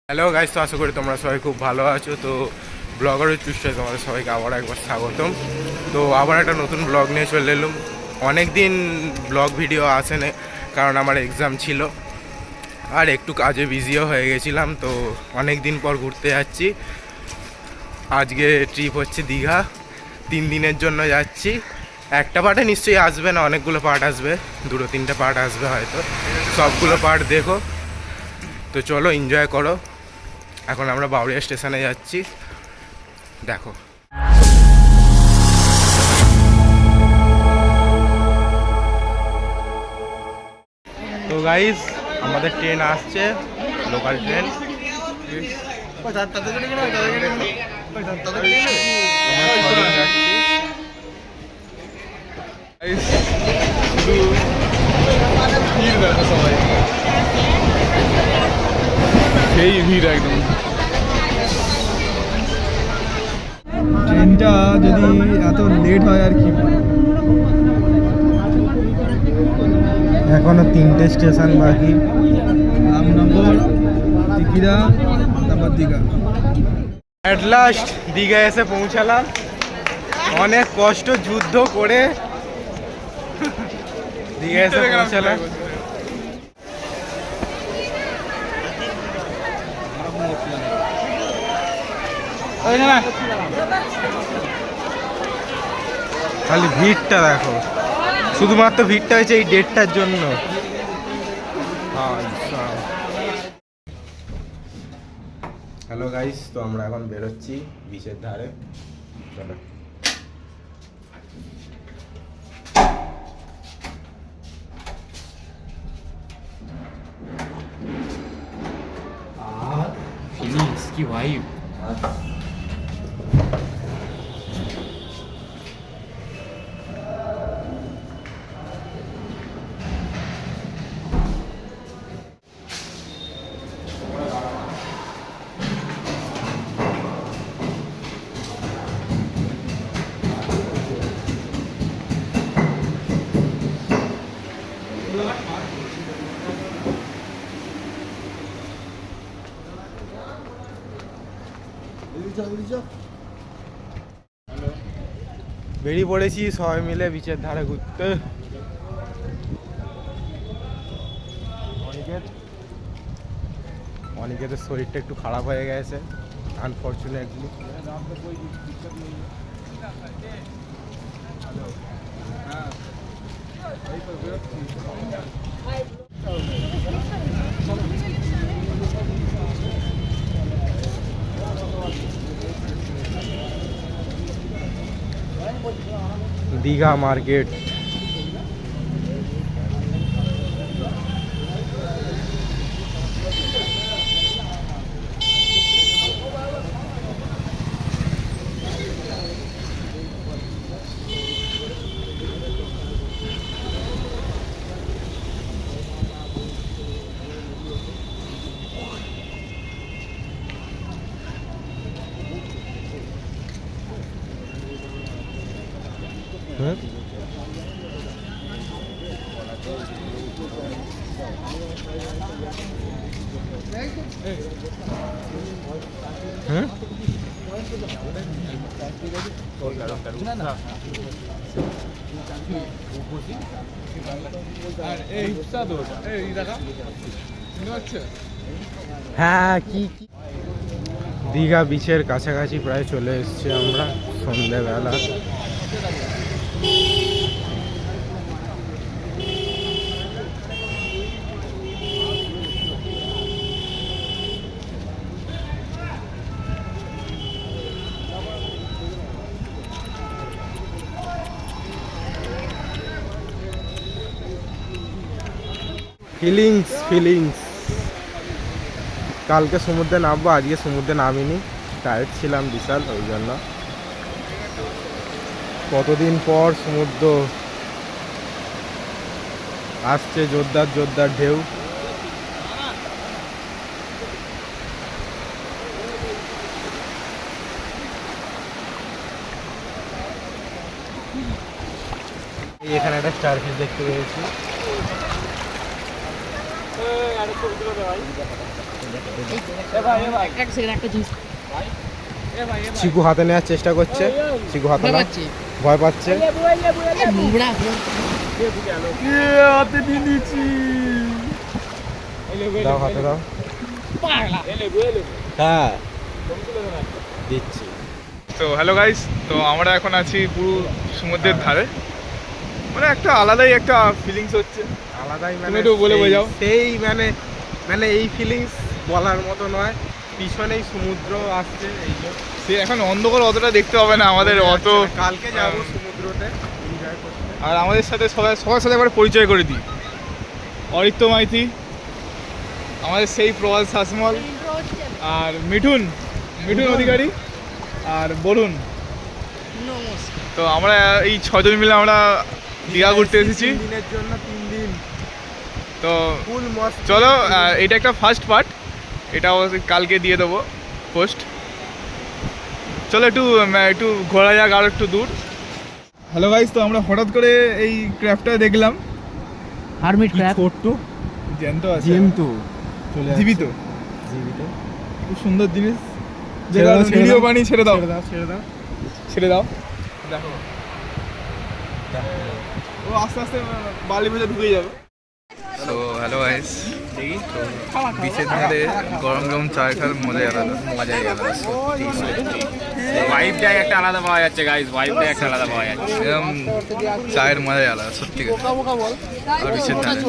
Hello guys, তো আশা করি তোমরা সবাই খুব ভালো আছো। তো ব্লগারের চুষ্টায় তোমাদের সবাইকে আবার একবার স্বাগতম। তো আবার একটা নতুন ব্লগ নিয়ে চলে এলাম। অনেক দিন ব্লগ ভিডিও আসে না, কারণ আমার এক্সাম ছিল আর একটু কাজে বিজিও হয়ে গেছিলাম। তো অনেক দিন পর ঘুরতে যাচ্ছি। আজকে ট্রিপ হচ্ছে দীঘা, 3 দিনের জন্য যাচ্ছি। একটা পার্টে নিশ্চয়ই আসবে না, অনেকগুলো পার্ট আসবে, 2-3টে পার্ট আসবে হয়তো। সবগুলো পার্ট দেখো। তো চলো এনজয় করো। এখন আমরা বাউরিয়া স্টেশনে যাচ্ছি, দেখো। তো গাইস, আমাদের ট্রেন আসছে, লোকাল ট্রেন। সেই ভিড় একদম। ট্রেনটা যদি এত লেট হয় আর কি। এখনো 3টে স্টেশন বাকি। রামনগর, তিকিরা, তারপর দীঘা। অ্যাট লাস্ট দীঘা এসে পৌঁছালাম, অনেক কষ্ট যুদ্ধ করে দীঘা এসে পৌঁছালাম। খালি ভিড়টা দেখো, শুধুমাত্র ভিড়টা হয়েছে এই ডেটটার জন্য। হ্যালো গাইস, তো আমরা এখন বেরোচ্ছি বিচের ধারে, চলো। फीलिंग्स की वाइब। বেরিয়ে পড়েছি সবাই মিলে বিচের ধারে ঘুরতে। অনিকেতের শরীরটা একটু খারাপ হয়ে গেছে আনফর্চুনেটলি। দীঘা মার্কেট, হ্যাঁ কি কি দীঘা বিচের কাছাকাছি প্রায় চলে এসেছি আমরা, সন্ধ্যেবেলা। ফিলিংস কালকে সমুদ্রে নামবো, আজকে সমুদ্রে নামিনি, টায়ার্ড ছিলাম বিশাল, ওই জন্য। কতদিন পর সমুদ্র আসছে, জোরদার জোরদার ঢেউ। এখানে একটা স্টারফিশ দেখতে পেয়েছি। চিকু হাতে নেওয়ার চেষ্টা করছে, চিকু হাতে না, ভয় পাচ্ছে। দাও হাতে দাও। হ্যাঁ দিচ্ছি। তো হ্যালো গাইস, তো আমরা এখন আছি পুরো সমুদ্রের ধারে, মানে একটা আলাদাই একটা ফিলিংস হচ্ছে। আলাদাই তুমি একটু বলে বোঝাও। সেই মানে মানে এই ফিলিংস বলার মতো নয়। পিছনেই সমুদ্র আসছে, এই যে সে এখন অন্ধকার অতটা দেখতে হবে না আমাদের, অত কালকে যাবো সমুদ্রতে এনজয় করতে। আর আমাদের সাথে সবার সাথে একবার পরিচয় করে দিই। অরিত্য মাইতি, আমাদের সেই প্রবাল শাসমল, আর মিঠুন অধিকারী, আর বরুণ। তো আমরা এই 6 জন মিলে আমরা দীঘা ঘুরতে এসেছি। 3 দিনের জন্য 3 দিন তো ফুল মস্ত। চলো, এটা একটা ফার্স্ট পার্ট, এটা কালকে দিয়ে দেবো পোস্ট। চলো একটু ঘোরা যাক আর একটু দূর। হ্যালো গাইস, তো আমরা হঠাৎ করে এই ক্র্যাবটা দেখলাম। হারমিট ক্র্যাব, ছোট্ট জ্যান্ত আছে, জ্যান্ত চলে আসছে। জীবিত, জীবিত খুব সুন্দর জিনিস। ছেড়ে দাও, ভিডিও বানিয়ে ছেড়ে দাও, ছেড়ে দাও। দেখো ও আস্তে আস্তে বালি ভেজে ঢুকে যাবে। তো হ্যালো গাইস, বিচের ধারে গরম গরম চা খাওয়ার মজাই আলাদা, সত্যি ভাইবটাই একটা আলাদা পাওয়া যাচ্ছে গাইস, ভাইবটাই একটা আলাদা পাওয়া যাচ্ছে। এরকম চায়ের মজাই আলাদা সত্যি। আর বিচের ধারে